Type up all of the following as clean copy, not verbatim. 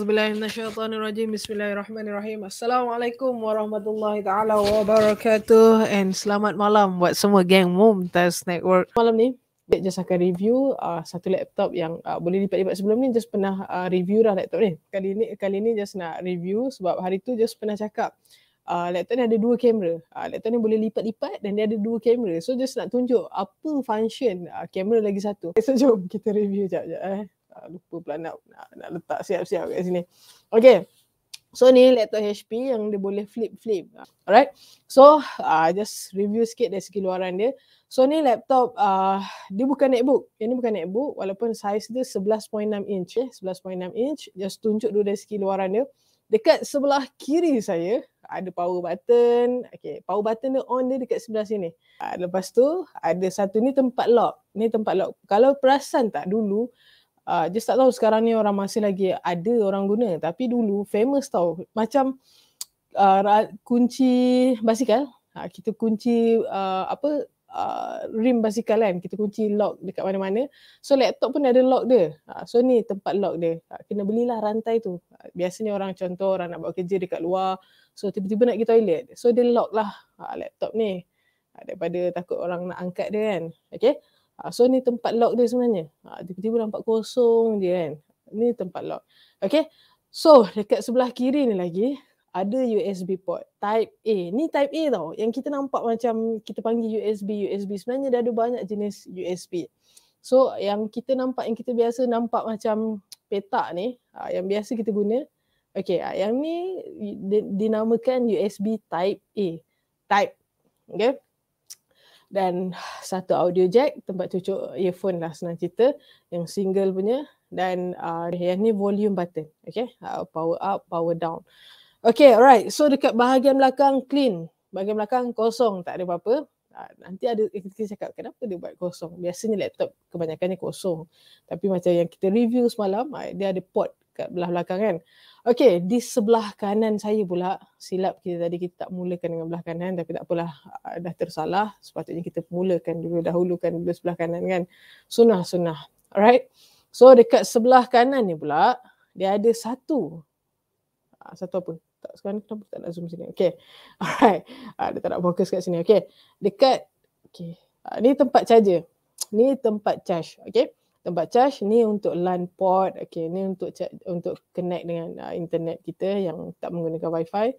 A'udzubillahi minasyaitonirrajim. Bismillahirrahmanirrahim. Assalamualaikum warahmatullahi taala wabarakatuh, and selamat malam buat semua geng Mumtaz Network. Malam ni just akan review satu laptop yang boleh lipat-lipat. Sebelum ni just pernah review dah laptop ni. Kali ni just nak review sebab hari tu just pernah cakap laptop ni ada dua kamera. Laptop ni boleh lipat-lipat dan dia ada dua kamera. So just nak tunjuk apa function kamera lagi satu. So jom kita review sekejap. Lupa pula nak letak siap-siap kat sini. Okay. So ni laptop HP yang dia boleh flip. Alright. So just review sikit dari segi luaran dia. So ni laptop dia bukan netbook. Yang ni bukan netbook walaupun size dia 11.6 inch. 11.6 inch. Just tunjuk dulu dari segi luaran dia. Dekat sebelah kiri saya ada power button. Okay, power button dia on dia dekat sebelah sini. Lepas tu ada satu ni tempat lock. Ni tempat lock. Kalau perasan tak dulu, just tak tahu sekarang ni orang masih lagi ada orang guna. Tapi dulu famous tau. Macam kunci basikal. Kita kunci rim basikal kan. Kita kunci lock dekat mana-mana. So laptop pun ada lock dia. So ni tempat lock dia. Kena belilah rantai tu. Biasanya orang contoh orang nak buat kerja dekat luar. So tiba-tiba nak pergi toilet. So dia lock lah laptop ni. Daripada takut orang nak angkat dia kan. Okay. So ni tempat lock dia sebenarnya. Tiba-tiba nampak kosong je kan. Ni tempat lock. Okay. So dekat sebelah kiri ni lagi ada USB port Type A. Ni Type A tau. Yang kita nampak macam kita panggil USB. Sebenarnya dia ada banyak jenis USB. So yang kita nampak, yang kita biasa nampak macam petak ni. Yang biasa kita guna. Okay. Yang ni dinamakan USB Type A. Type. Okay. Dan satu audio jack, tempat cucuk earphone lah senang cerita, yang single punya. Dan yang ni volume button. Okay. Power up, power down. Okay, alright. So dekat bahagian belakang clean. Bahagian belakang kosong, tak ada apa-apa. Nanti ada kita cakap kenapa dia buat kosong. Biasanya laptop kebanyakannya kosong. Tapi macam yang kita review semalam, dia ada port kat belah belakang kan. Okay, di sebelah kanan saya pula, silap kita tadi kita tak mulakan dengan belah kanan, tapi tak apalah, dah tersalah. Sepatutnya kita mulakan dulu, dahulukan dulu sebelah kanan kan. Sunnah. Alright. So dekat sebelah kanan ni pula, dia ada satu apa? Tak, sekarang kenapa tak nak zoom sini? Okay. Alright. Dia tak nak fokus kat sini. Okay. Dekat, okay. Ni tempat charger. Ni tempat charge. Okay. Tempat charge ni untuk LAN port. Okay. Ni untuk connect dengan internet kita yang tak menggunakan wifi.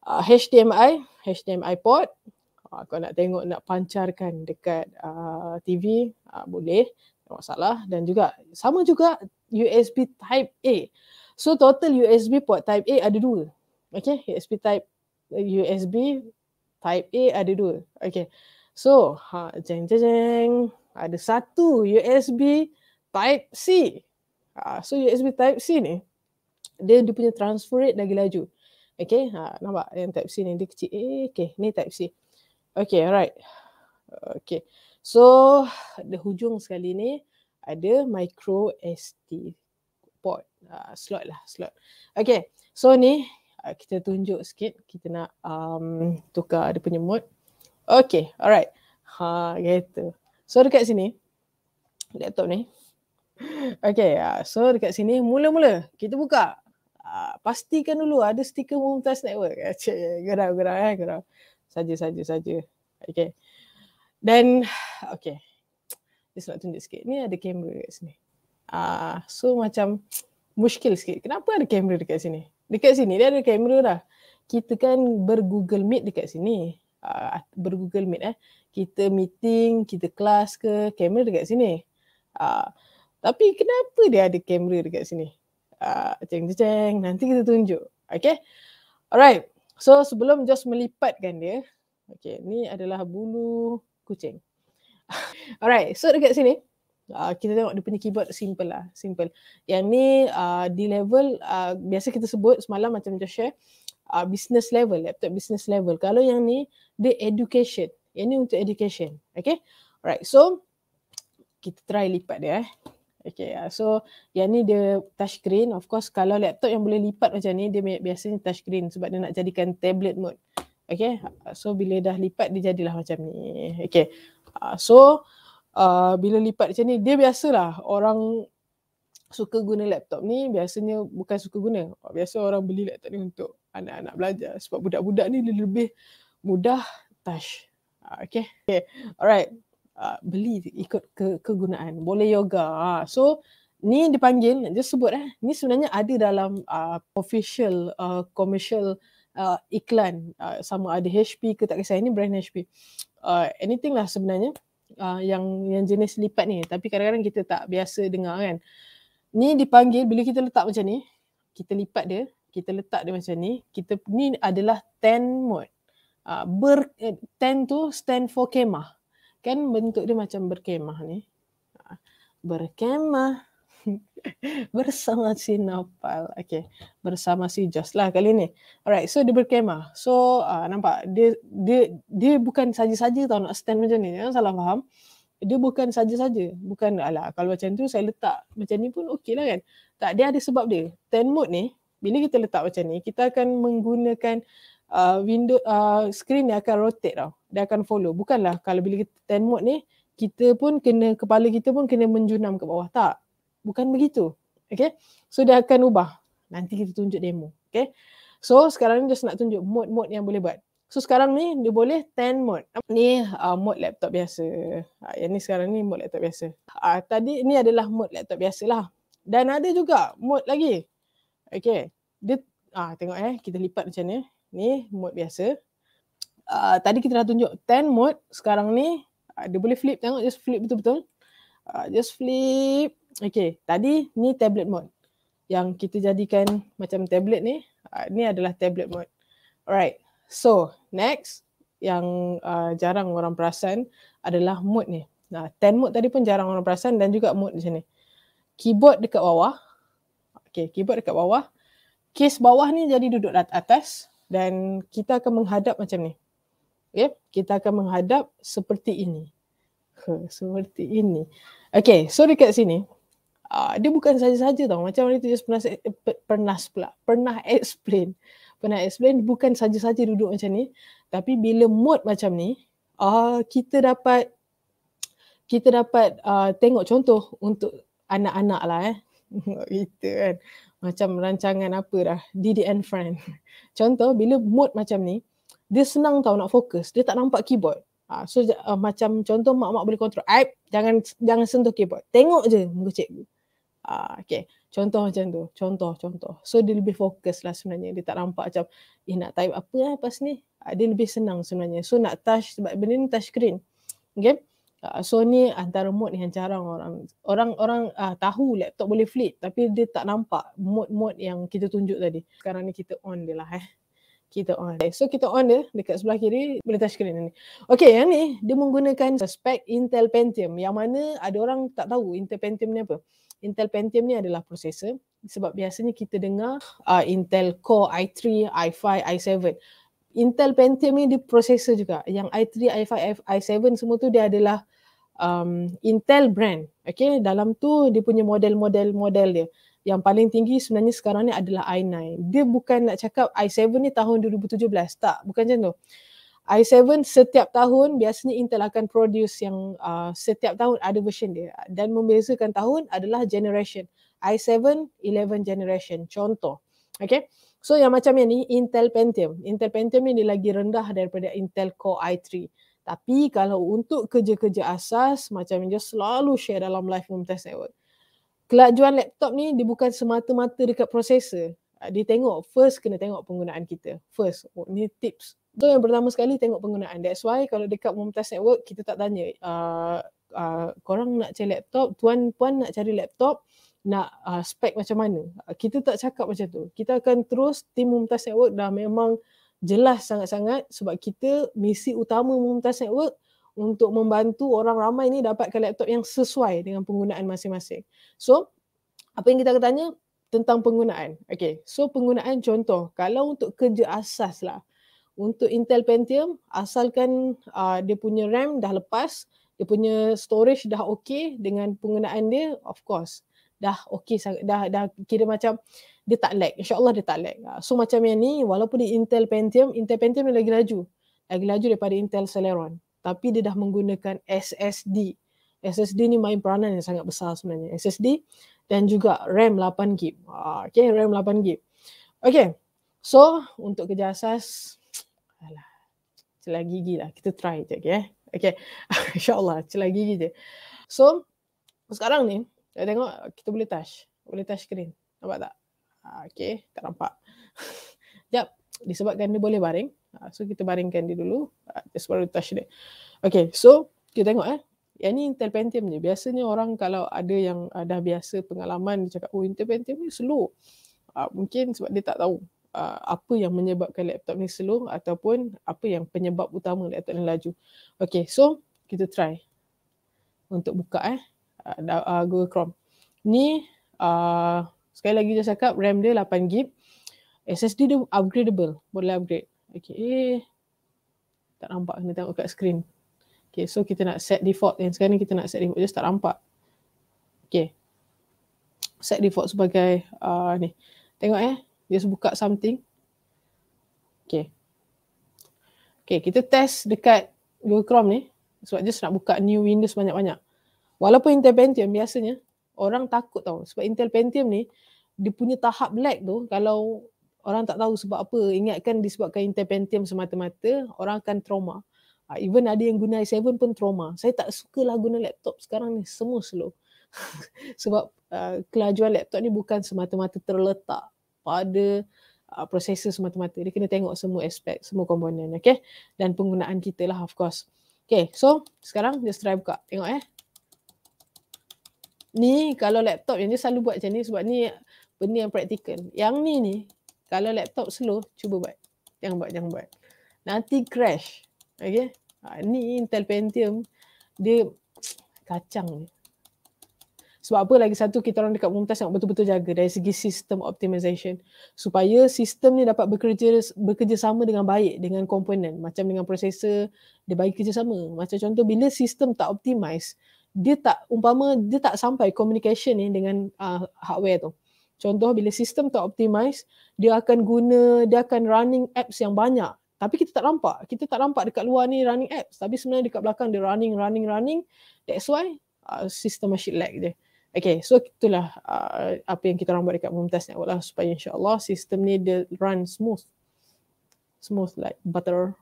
HDMI port. Kalau nak tengok, nak pancarkan dekat TV, boleh. Tak masalah. Dan juga, sama juga USB Type A. So total USB port Type A ada dua. Okay, USB Type A ada dua. Okay, so jeng. Ada satu USB Type C. So USB Type C ni, dia punya transfer rate lagi laju. Okay, nampak yang Type C ni dia kecil. Okay, ni Type C. Okay, alright. Okay, so di hujung sekali ni ada micro SD port. Slot. Okay, so ni kita tunjuk sikit. Kita nak tukar dia punya mode. Okay, alright. Gitu. So dekat sini, laptop ni. Okay, so dekat sini mula-mula kita buka. Pastikan dulu ada stiker Mumtaz Network. Gerau. Saja. Okay. Dan, okay. Just nak tunjuk sikit. Ni ada kamera kat sini. So macam muskil sikit. Kenapa ada kamera dekat sini? Dekat sini dia ada kamera dah. Kita kan ber-Google Meet dekat sini. Ber-Google Meet Kita meeting, kita kelas ke, kamera dekat sini. Tapi kenapa dia ada kamera dekat sini? Ceng. Nanti kita tunjuk. Okay? Alright. So sebelum just melipatkan dia. Okay, ni adalah bulu kucing. Alright. So dekat sini, kita tengok dia punya keyboard simple. Yang ni di level biasa kita sebut semalam macam just share business level, laptop business level. Kalau yang ni dia education. Yang ni untuk education. Okay. Alright. So kita try lipat dia. Okay. So yang ni dia touchscreen. Of course kalau laptop yang boleh lipat macam ni dia biasanya touchscreen sebab dia nak jadikan tablet mode. Okay. So bila dah lipat dia jadilah macam ni. Okay. So bila lipat macam ni, dia biasalah orang suka guna laptop ni biasanya bukan suka guna. Biasa orang beli laptop ni untuk anak-anak belajar sebab budak-budak ni lebih mudah touch. Okay. Alright. Beli ikut kegunaan. Boleh yoga. So ni dipanggil, just sebut ni sebenarnya ada dalam official commercial iklan, sama ada HP ke tak kisah, ini brand HP. Anything lah sebenarnya yang jenis lipat ni, tapi kadang-kadang kita tak biasa dengar kan. Ni dipanggil bila kita letak macam ni, kita lipat dia, kita letak dia macam ni, ni adalah 10 mode. 10 tu stand for kemah. Kan bentuk dia macam berkemah ni. Berkemah bersama si Nopal. Okay. Bersama si Jos lah kali ni. Alright, so dia berkemah. So nampak dia bukan saja-saja tau nak stand macam ni. Jangan salah faham. Dia bukan saja-saja. Bukan alah kalau macam tu saya letak macam ni pun okey lah kan. Tak, dia ada sebab dia. 10 mode ni bila kita letak macam ni, kita akan menggunakan window screen ni akan rotate tau. Dia akan follow. Bukanlah kalau bila kita 10 mode ni kepala kita pun kena menjunam ke bawah. Tak. Bukan begitu. Okay. So dia akan ubah. Nanti kita tunjuk demo. Okay. So sekarang ni just nak tunjuk mode-mode yang boleh buat. So sekarang ni dia boleh 10 mode. Ni mode laptop biasa. Yang ni sekarang ni mode laptop biasa. Tadi ni adalah mode laptop biasa lah. Dan ada juga mode lagi. Okay. Dia tengok kita lipat macam ni. Ni mode biasa. Tadi kita dah tunjuk 10 mode. Sekarang ni dia boleh flip. Tengok just flip betul-betul. Just flip. Okay, tadi ni tablet mode. Yang kita jadikan macam tablet ni, ni adalah tablet mode. Alright, so next yang jarang orang perasan adalah mode ni. 10 mode tadi pun jarang orang perasan dan juga mode macam ni. Keyboard dekat bawah. Okay, keyboard dekat bawah. Case bawah ni jadi duduk atas dan kita akan menghadap macam ni. Okay, kita akan menghadap seperti ini. Seperti ini. Okay, so dekat sini, dia bukan saja-saja tau. Macam mana tu just pernah explain bukan saja-saja duduk macam ni. Tapi bila mode macam ni, kita dapat tengok contoh untuk anak-anak lah gitu kan. Macam rancangan apa dah, Didi and Friend. Contoh bila mode macam ni, dia senang tau nak fokus. Dia tak nampak keyboard. So macam contoh mak-mak boleh kontrol. Jangan sentuh keyboard. Tengok je muka cikgu. Okay. Contoh macam tu. Contoh. So dia lebih fokus lah sebenarnya. Dia tak nampak macam nak type apa lepas ni. Dia lebih senang sebenarnya. So nak touch sebab benda ni touch screen. Okay. So ni antara mode yang jarang orang tahu laptop boleh flip tapi dia tak nampak mode-mode yang kita tunjuk tadi. Sekarang ni kita on dia lah kita on. So kita on dia dekat sebelah kiri boleh touch screen ni. Okay, yang ni dia menggunakan spek Intel Pentium yang mana ada orang tak tahu Intel Pentium ni apa. Intel Pentium ni adalah prosesor sebab biasanya kita dengar Intel Core i3, i5, i7. Intel Pentium ni dia prosesor juga. Yang i3, i5, i7 semua tu dia adalah Intel brand. Okay, dalam tu dia punya model dia. Yang paling tinggi sebenarnya sekarang ni adalah i9. Dia bukan nak cakap i7 ni tahun 2017. Tak, bukan macam tu. i7 setiap tahun biasanya Intel akan produce yang setiap tahun ada version dia. Dan membezakan tahun adalah generation. i7, 11 generation. Contoh. Okay. So yang macam yang ni Intel Pentium. Intel Pentium ni dia lagi rendah daripada Intel Core i3. Tapi kalau untuk kerja-kerja asas macam yang dia selalu share dalam live Mumtaz Network. Kelajuan laptop ni dia bukan semata-mata dekat prosesor. Dia tengok, first kena tengok penggunaan kita. First, ni tips. So yang pertama sekali tengok penggunaan. That's why kalau dekat Mumtaz Network kita tak tanya, korang nak cari laptop, tuan-puan nak cari laptop, nak spek macam mana. Kita tak cakap macam tu. Kita akan terus, tim Mumtaz Network dah memang jelas sangat-sangat sebab kita misi utama Mumtaz Network untuk membantu orang ramai ni dapatkan laptop yang sesuai dengan penggunaan masing-masing. So, apa yang kita akan tanya tentang penggunaan. Okay, so penggunaan contoh. Kalau untuk kerja asas lah. Untuk Intel Pentium, asalkan dia punya RAM dah lepas, dia punya storage dah okey dengan penggunaan dia, of course. Dah okey, dah kira macam dia tak lag. InsyaAllah dia tak lag. So macam yang ni, walaupun di Intel Pentium dia lagi laju. Lagi laju daripada Intel Celeron. Tapi dia dah menggunakan SSD. SSD ni main peranan yang sangat besar sebenarnya. SSD dan juga RAM 8GB. Okay, RAM 8GB. Okay, so untuk kerja asas, alah, celah gigi lah. Kita try je, okay. InsyaAllah, celah gigi je. So, sekarang ni, saya tengok kita boleh touch screen. Nampak tak? Okay, tak nampak. Sekejap, disebabkan dia boleh baring. So, kita baringkan dia dulu. Just baru touch dia. Okay, so, kita tengok yang ni Intel Pentium je. Biasanya orang kalau ada yang dah biasa pengalaman, dia cakap, oh Intel Pentium ni slow. Mungkin sebab dia tak tahu apa yang menyebabkan laptop ni slow ataupun apa yang penyebab utama laptop ni laju. Okay, so kita try untuk buka Google Chrome. Ni sekali lagi saya cakap RAM dia 8GB. SSD dia upgradable, boleh upgrade. Okay, tak nampak, kena tengok kat screen. Okay, so kita nak set default. Yang sekarang ni kita nak set default, just tak nampak. Okay, set default sebagai ni. Tengok just buka something. Okay, kita test dekat Google Chrome ni sebab just nak buka new Windows banyak-banyak. Walaupun Intel Pentium biasanya orang takut tau, sebab Intel Pentium ni dia punya tahap lag tu, kalau orang tak tahu sebab apa, ingatkan disebabkan Intel Pentium semata-mata, orang akan trauma. Even ada yang guna i7 pun trauma. Saya tak sukalah guna laptop sekarang ni, semua slow. Sebab kelajuan laptop ni bukan semata-mata terletak pada prosesor semata-mata. Dia kena tengok semua aspek, semua komponen, okay? Dan penggunaan kita lah, of course. Okay, so sekarang just try buka. Tengok Ni kalau laptop yang dia selalu buat macam ni sebab ni benda yang praktikal. Yang ni kalau laptop slow, cuba buat. Jangan buat. Nanti crash. Okay? Ni Intel Pentium, dia kacang ni. Sebab apa, lagi satu kita orang dekat Mumtaz yang betul-betul jaga dari segi sistem optimization. Supaya sistem ni dapat bekerja sama dengan baik dengan komponen. Macam dengan prosesor, dia bagi kerjasama. Macam contoh, bila sistem tak optimize, dia tak sampai communication ni dengan hardware tu. Contoh, bila sistem tak optimize, dia akan running apps yang banyak. Tapi kita tak nampak. Kita tak nampak dekat luar ni running apps. Tapi sebenarnya dekat belakang dia running. That's why sistem masih lag je. Okay, so itulah apa yang kita orang buat dekat Mumtaz Network lah, supaya insyaAllah sistem ni dia run smooth like butter.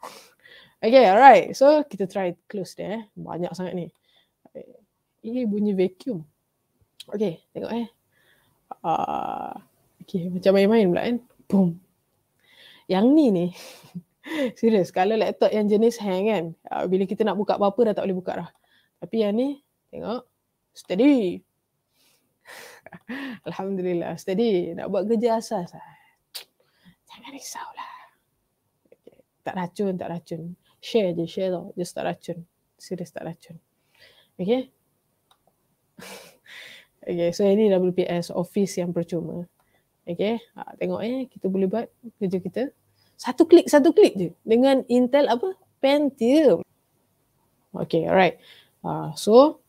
Okay, alright. So kita try close dia. Banyak sangat ni. Ini bunyi vacuum. Okay, tengok okay, macam main-main pula kan. Boom. Yang ni serius, kalau laptop yang jenis hang kan, bila kita nak buka apa-apa dah tak boleh buka dah. Tapi yang ni, tengok, steady. Alhamdulillah, steady. Nak buat kerja asas. Jangan risaulah. Okay. Tak racun. Share tau. Just tak racun. Serius tak racun. Okay. Okay, so ini WPS, Office yang percuma. Okay, tengok kita boleh buat kerja kita. Satu klik je. Dengan Intel Pentium. Okay, alright. So,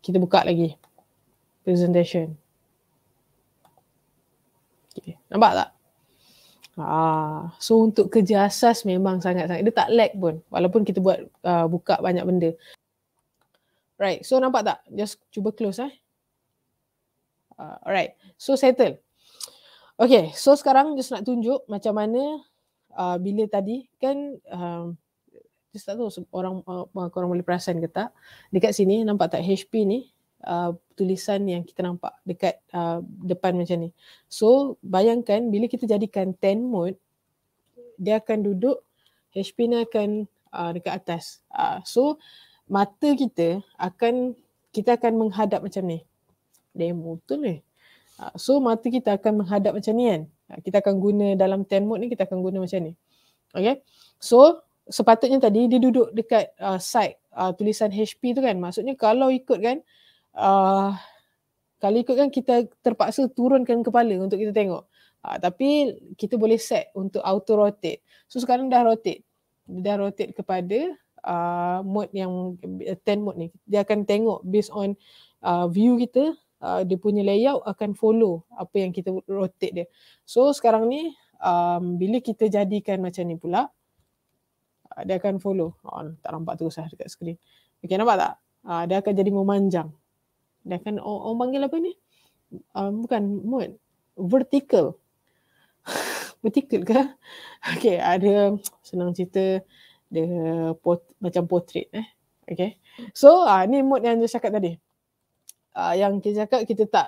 kita buka lagi. Presentation. Okay, nampak tak? So untuk kerja asas memang sangat-sangat. Dia tak lag pun. Walaupun kita buat buka banyak benda. Right, so nampak tak? Just cuba close alright, so settle. Okay, so sekarang just nak tunjuk macam mana bila tadi kan just tak tahu korang boleh perasan ke tak. Dekat sini nampak tak HP ni tulisan yang kita nampak dekat depan macam ni. So bayangkan bila kita jadikan 10 mode, dia akan duduk, HP ni akan dekat atas. So mata kita akan menghadap macam ni. Demo betul ni. So mata kita akan menghadap macam ni kan. Kita akan guna dalam 10 mode ni, kita akan guna macam ni. Okay. So sepatutnya tadi dia duduk dekat side tulisan HP tu kan. Maksudnya kalau ikut kan kita terpaksa turunkan kepala untuk kita tengok. Tapi kita boleh set untuk auto rotate. So sekarang dah rotate. Dia dah rotate kepada mode yang 10 mode ni. Dia akan tengok based on view kita, dia punya layout akan follow apa yang kita rotate dia. So sekarang ni bila kita jadikan macam ni pula, dia akan follow. Tak nampak terus dekat skrin. Okay, nampak tak? Dia akan jadi memanjang. Dia akan orang panggil apa ni? Bukan mode, vertical. Vertical ke? Okay, ada senang cerita dia macam portrait Okay. So ni mode yang dia cakap tadi. Yang kita cakap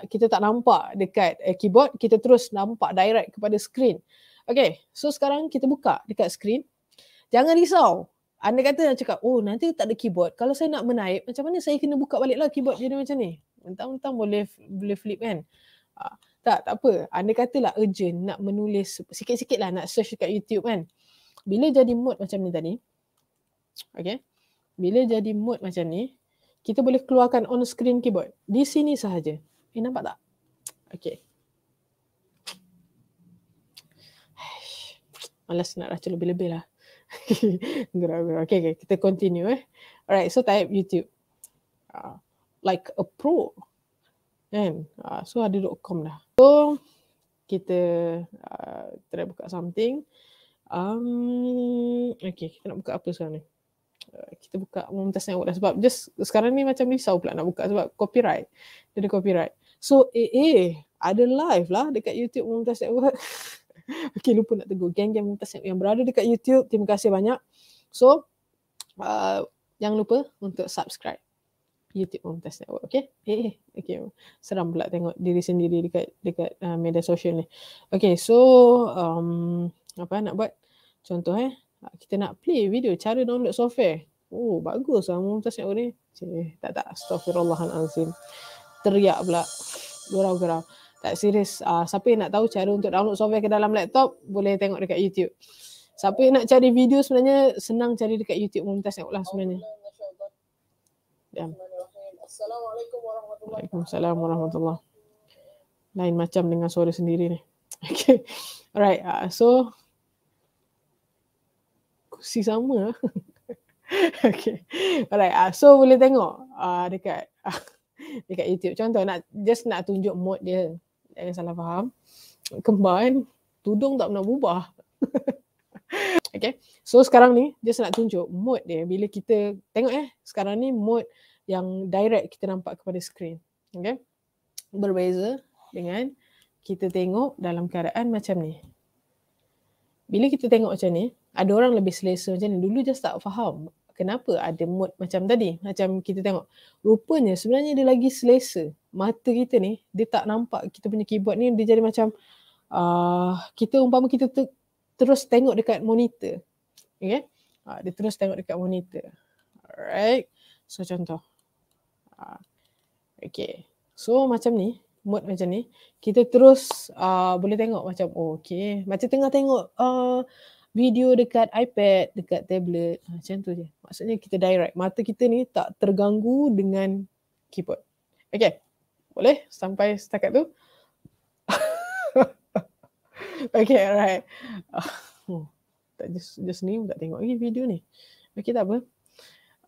kita tak nampak dekat keyboard, kita terus nampak direct kepada screen. Okay, so sekarang kita buka dekat screen. Jangan risau. Anda kata nak cakap, oh nanti tak ada keyboard. Kalau saya nak menaip, macam mana saya kena buka balik lah keyboard jadi macam ni? Mentang-mentang boleh flip kan? Tak apa. Anda katalah urgent nak menulis sikit-sikit lah, nak search dekat YouTube kan? Bila jadi mode macam ni tadi, okay? Bila jadi mode macam ni, kita boleh keluarkan on screen keyboard. Di sini sahaja. Nampak tak? Okay. Malas nak racun lebih-lebih lah. Okay, kita continue Alright, so type YouTube. Like a pro. Kan? So ada .com dah. So, kita try buka something. Okay, kita nak buka apa sekarang ni? Kita buka Mumtaz Network dah sebab just sekarang ni macam risau pula nak buka sebab copyright. Dia ada copyright. So ada live lah dekat YouTube Mumtaz Network. Okay, lupa nak tegur geng-geng Mumtaz Network yang berada dekat YouTube. Terima kasih banyak. So jangan lupa untuk subscribe YouTube Mumtaz Network. Okay. Okay. Seram pula tengok diri sendiri dekat media sosial ni. Okay, so apa nak buat? Contoh kita nak play video cara download software. Oh, bagus lah Mumtaz Network ni. Tak. Astaghfirullahalazim. Teriak pula. Gurau-gurau. Tak, serius. Siapa yang nak tahu cara untuk download software ke dalam laptop, boleh tengok dekat YouTube. Siapa yang nak cari video sebenarnya, senang cari dekat YouTube Mumtaz Network lah sebenarnya. Assalamualaikum warahmatullahi wabarakatuh. Waalaikumsalam warahmatullahi. Lain macam dengan suara sendiri ni. Okay. Alright. So kursi sama. Okay. Alright. So boleh tengok dekat YouTube. Contoh nak tunjuk mode dia. Jangan salah faham. Kembar kan. Tudung tak pernah berubah. Okay. So sekarang ni just nak tunjuk mode dia. Bila kita tengok sekarang ni mode yang direct kita nampak kepada screen. Okay. Berbeza dengan kita tengok dalam keadaan macam ni. Bila kita tengok macam ni, ada orang lebih selesa macam ni. Dulu just tak faham kenapa ada mode macam tadi. Macam kita tengok. Rupanya sebenarnya dia lagi selesa. Mata kita ni, dia tak nampak kita punya keyboard ni. Dia jadi macam kita umpama kita terus tengok dekat monitor. Okay. Dia terus tengok dekat monitor. Alright. So contoh. Okay. So macam ni. Mode macam ni. Kita terus boleh tengok macam okay. Macam tengah tengok video dekat iPad, dekat tablet. Macam tu je. Maksudnya kita direct. Mata kita ni tak terganggu dengan keyboard. Okay. Boleh sampai setakat tu? Okay, alright. Tak just ni tak tengok lagi video ni. Okay, tak apa.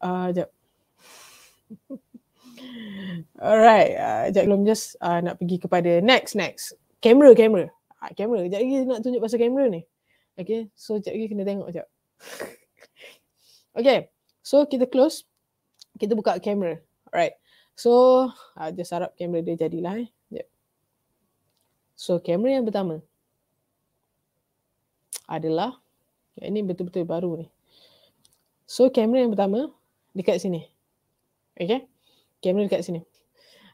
Sekejap. Alright. Sekejap belum just nak pergi kepada next. Kamera. Kamera. Sekejap lagi nak tunjuk pasal kamera ni. Okay, so sekejap lagi kena tengok sekejap. Okay, so kita close. Kita buka kamera. Alright. So, just harap kamera dia jadilah. So, kamera yang pertama adalah, ini betul-betul baru ni. So, kamera yang pertama dekat sini. Okay, kamera dekat sini.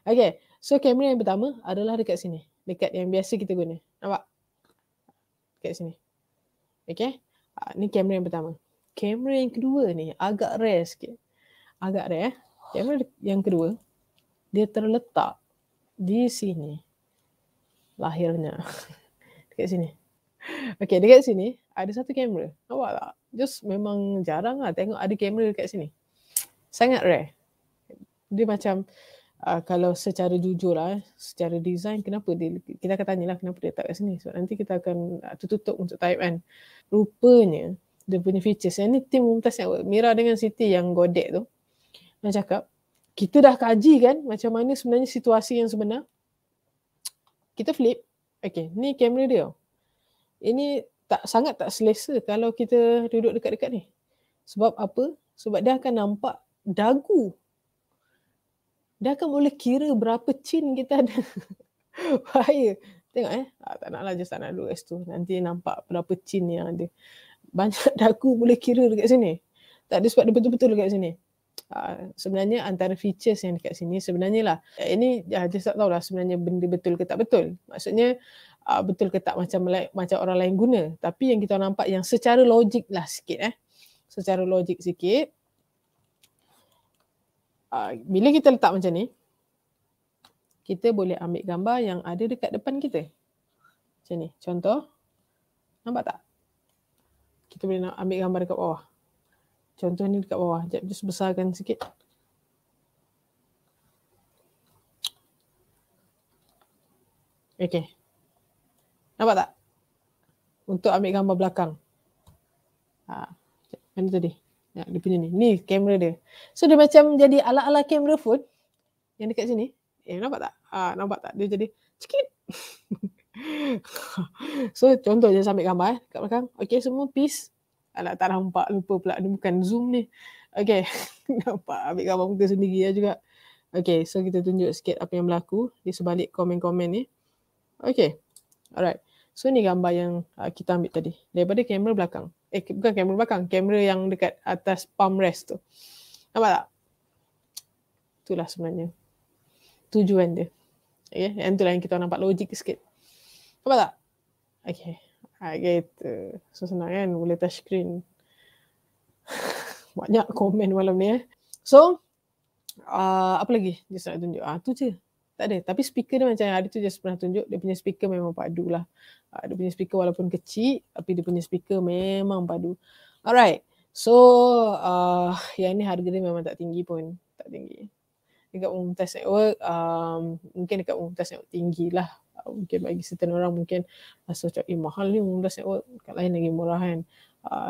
Okay, so kamera yang pertama adalah dekat sini. Dekat yang biasa kita guna. Nampak? Dekat sini. Okay, ni kamera yang pertama. Kamera yang kedua ni agak rare sikit. Agak rare. Kamera yang kedua, dia terletak di sini. Lahirnya. Dekat sini. Okay, dekat sini ada satu kamera. Nampak tak? Just memang jarang lah tengok ada kamera dekat sini. Sangat rare. Dia macam kalau secara jujur lah, secara design, kenapa dia, kita akan tanyalah kenapa dia tak kat sini. Sebab nanti kita akan tutup untuk type kan. Rupanya dia punya features. Yang ni tim Mumtaz Network, Mira dengan Siti yang godek tu, yang cakap, kita dah kaji kan macam mana sebenarnya situasi yang sebenar. Kita flip. Okay, ni kamera dia. Ini sangat tak selesa kalau kita duduk dekat-dekat ni. Sebab apa? Sebab dia akan nampak dagu. Dia akan boleh kira berapa chin kita ada. Bahaya. Tengok tak naklah, just tak nak duduk kat situ. Nanti nampak berapa chin yang ada. Banyak dagu boleh kira dekat sini. Tak ada sebab dia betul-betul dekat sini. Sebenarnya antara features yang dekat sini sebenarnya lah, ini just tak tahulah sebenarnya benda betul ke tak betul. Maksudnya betul ke tak macam orang lain guna. Tapi yang kita nampak yang secara logik lah sikit secara logik sikit, bila kita letak macam ni, kita boleh ambil gambar yang ada dekat depan kita. Macam ni, contoh. Nampak tak? Kita boleh nak ambil gambar dekat bawah. Contoh ni dekat bawah. Sekejap, just besarkan sikit. Okay. Nampak tak? Untuk ambil gambar belakang. Mana tadi? Dia punya ni. Ni kamera dia. So dia macam jadi ala-ala kamera phone yang dekat sini. Nampak tak? Nampak tak? Dia jadi cikit. So contoh je ambil gambar kat belakang. Okay, semua peace. Alah, tak nampak, lupa pula. Dia bukan zoom ni. Okay. Nampak ambil gambar muka sendiri juga. Okay, so kita tunjuk sikit apa yang berlaku di sebalik komen-komen ni. Okay. Alright. So ni gambar yang kita ambil tadi. Daripada kamera belakang. Bukan kamera belakang. Kamera yang dekat atas palm rest tu. Nampak tak? Itulah sebenarnya tujuan dia. Okay. Yang itulah yang kita nampak logik sikit. Nampak tak? Okay. Gitu. So senang kan? Boleh touch screen. Banyak komen malam ni So, apa lagi? Just nak tunjuk. Tu je. Tak ada. Tapi speaker dia macam ada tu just pernah tunjuk. Dia punya speaker memang padu lah. Dia punya speaker walaupun kecil, tapi dia punya speaker memang padu. Alright. So, yang ni harga dia memang tak tinggi pun. Tak tinggi. Dekat Mumtaz Network, mungkin dekat Mumtaz Network tinggi lah. Mungkin bagi certain orang mungkin rasa macam mahal ni Mumtaz Network, kat lain lagi murah kan.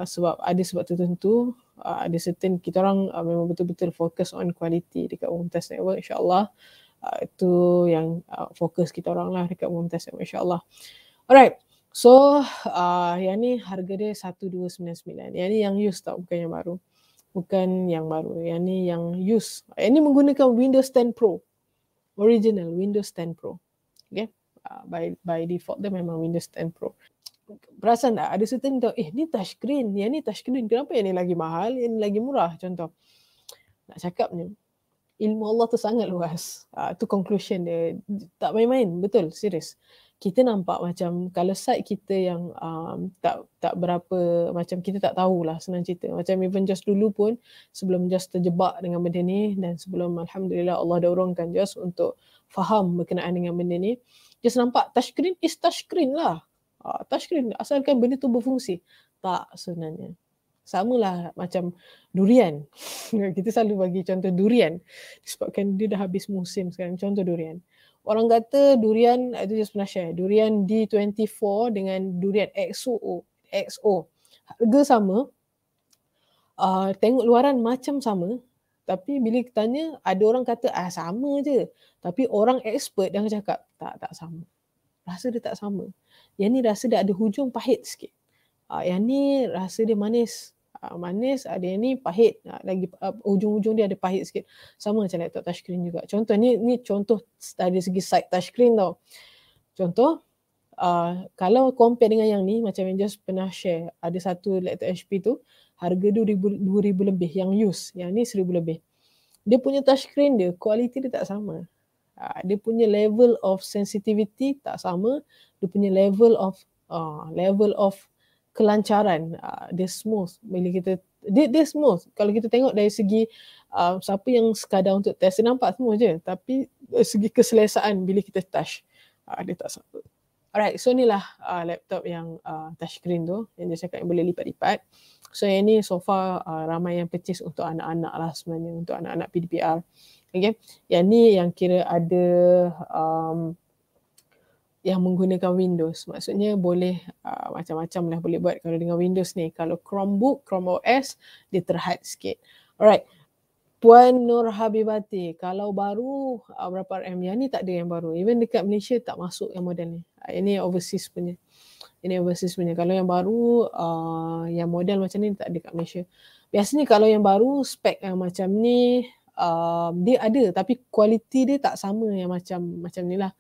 Sebab ada sebab tertentu, ada certain kita orang memang betul-betul fokus on quality dekat Mumtaz Network, insyaAllah. Itu yang fokus kita orang lah dekat Mumtaz Network, insyaAllah. Alright, so yang ni harga dia 1299. Yang ni yang used tau, bukan yang baru. Bukan yang baru. Yang ni yang use. Yang ni menggunakan Windows 10 Pro. Original Windows 10 Pro. Okay. By default dia memang Windows 10 Pro. Perasan tak? Ada certain tahu, ni touchscreen. Yang ni touchscreen. Kenapa yang ni lagi mahal? Yang ni lagi murah? Contoh. Nak cakap ni. Ilmu Allah tu sangat luas. Tu conclusion dia. Tak main-main. Betul. Serius. Kita nampak macam kalau site kita yang tak berapa, macam kita tak tahulah senang cerita. Macam even just dulu pun sebelum just terjebak dengan benda ni dan sebelum Alhamdulillah Allah dah urungkan just untuk faham berkenaan dengan benda ni, just nampak touchscreen is touchscreen lah. Touchscreen asalkan benda tu berfungsi. Tak sebenarnya. Samalah macam durian. Kita selalu bagi contoh durian disebabkan dia dah habis musim sekarang. Contoh durian. Orang kata durian, itu just pernah share, durian D24 dengan durian XO. Harga sama, tengok luaran macam sama, tapi bila tanya, ada orang kata sama je. Tapi orang expert yang cakap, tak sama. Rasa dia tak sama. Yang ni rasa dia ada hujung pahit sikit. Yang ni rasa dia manis. Manis, ada yang ni pahit. Lagi ujung-ujung dia ada pahit sikit. Sama macam laptop touchscreen juga. Contoh ni contoh dari segi side touchscreen tau. Contoh, kalau compare dengan yang ni, macam yang just pernah share, ada satu laptop HP tu, harga 2,000 lebih yang use. Yang ni 1,000 lebih. Dia punya touchscreen dia, kualiti dia tak sama. Dia punya level of sensitivity tak sama. Dia punya level of kelancaran, dia smooth bila kita dia smooth. Kalau kita tengok dari segi siapa yang sekadar untuk test, dia nampak semua je, tapi dari segi keselesaan bila kita touch, dia tak sama. Alright, so inilah laptop yang touchscreen tu yang dia cakap yang boleh lipat-lipat. So yang ni so far ramai yang purchase untuk anak-anak lah sebenarnya, untuk anak-anak PDPR. Okay. Yang ni yang kira ada yang menggunakan Windows. Maksudnya boleh macam-macam lah boleh buat kalau dengan Windows ni. Kalau Chromebook, Chrome OS, dia terhad sikit. Alright. Puan Nur Habibati, kalau baru berapa RM? Yang ni tak ada yang baru. Even dekat Malaysia tak masuk yang model ni. Ini overseas punya. Kalau yang baru, yang model macam ni tak ada kat Malaysia. Biasanya kalau yang baru, spek yang macam ni, dia ada tapi kualiti dia tak sama yang macam ni lah.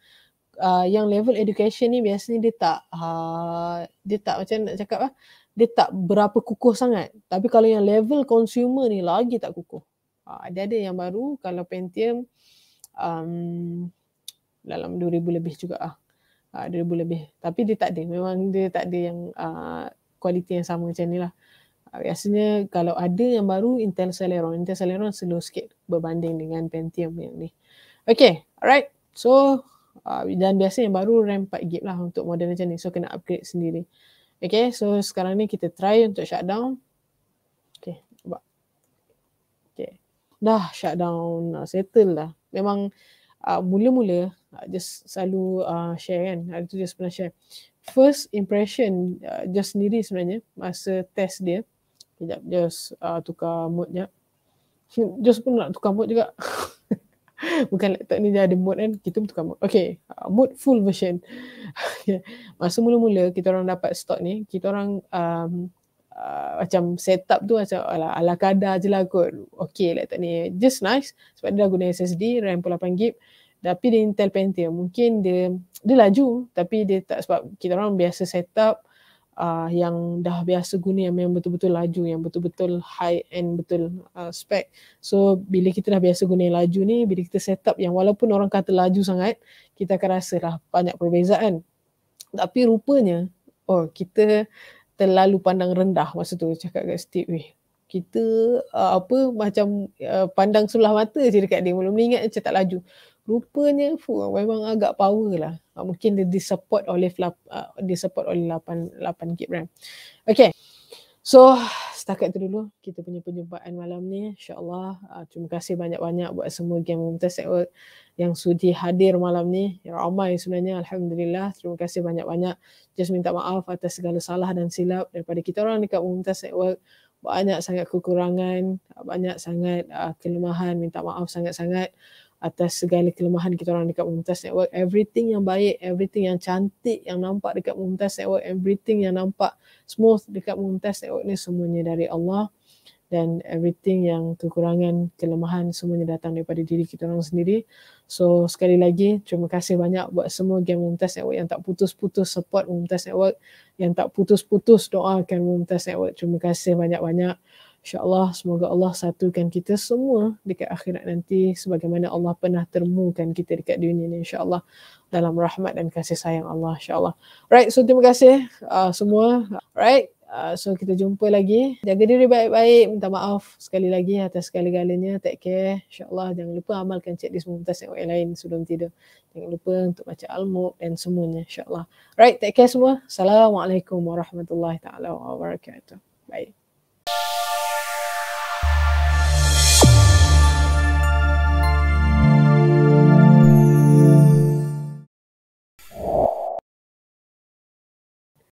Yang level education ni biasanya dia tak macam nak cakap dia tak berapa kukuh sangat. Tapi kalau yang level consumer ni lagi tak kukuh. Dia ada yang baru kalau Pentium dalam 2000 lebih juga 2000 lebih. Tapi dia tak ada. Memang dia tak ada yang kualiti yang sama macam ni lah. Biasanya kalau ada yang baru Intel Celeron. Intel Celeron slow sikit berbanding dengan Pentium yang ni. Okay, alright. So, dan biasa yang baru RAM 4GB lah untuk model macam ni. So, kena upgrade sendiri. Okay, so sekarang ni kita try untuk shutdown. Okay, cuba. Okay, dah shutdown, settle dah. Memang mula-mula just selalu share kan. Hari tu just pernah share. First impression just sendiri sebenarnya masa test dia. Sekejap, just tukar mode sekejap. Just pun nak tukar mode juga. Bukan laptop ni dia ada mode kan. Kita pun tukar mode. Okay, mode full version. Masa mula-mula kita orang dapat stok ni, kita orang macam setup tu macam ala kadar je lah kot. Okay laptop ni just nice. Sebab dia dah guna SSD, RAM pun 8GB. Tapi dia Intel Pentium. Mungkin dia laju. Tapi dia tak, sebab kita orang biasa setup yang dah biasa guna yang memang betul-betul laju, yang betul-betul high end, betul spec. So bila kita dah biasa guna yang laju ni, bila kita set up yang walaupun orang kata laju sangat, kita akan rasa lah banyak perbezaan. Tapi rupanya kita terlalu pandang rendah masa tu. Cakap kat Steve, kita macam pandang sebelah mata je dekat dia, mula-mula ingat macam tak laju. Rupanya memang agak power lah. Mungkin dia disupport oleh 8GB RAM. Okay. So, setakat tu dulu kita punya perjumpaan malam ni. InsyaAllah. Terima kasih banyak-banyak buat semua Game Mumtaz Network yang sudi hadir malam ni. Ramai sebenarnya. Alhamdulillah. Terima kasih banyak-banyak. Just minta maaf atas segala salah dan silap daripada kita orang dekat Mumtaz Network. Banyak sangat kekurangan. Banyak sangat kelemahan. Minta maaf sangat-sangat atas segala kelemahan kita orang dekat Mumtaz Network. Everything yang baik, everything yang cantik yang nampak dekat Mumtaz Network, everything yang nampak smooth dekat Mumtaz Network ni semuanya dari Allah. Dan everything yang kekurangan, kelemahan semuanya datang daripada diri kita orang sendiri. So sekali lagi terima kasih banyak buat semua Game Mumtaz Network yang tak putus-putus support Mumtaz Network, yang tak putus-putus doakan Mumtaz Network. Terima kasih banyak-banyak. InsyaAllah semoga Allah satukan kita semua dekat akhirat nanti sebagaimana Allah pernah temukan kita dekat dunia ni, insyaAllah, dalam rahmat dan kasih sayang Allah, insyaAllah. Right, so terima kasih semua. Right, so kita jumpa lagi. Jaga diri baik-baik. Minta maaf sekali lagi atas segala-galanya. Take care. InsyaAllah jangan lupa amalkan checklist Mumtaz yang lain sebelum tidur. Jangan lupa untuk baca Al-Mulk dan semuanya, insyaAllah. Right, take care semua. Assalamualaikum warahmatullahi taala wabarakatuh. Bye.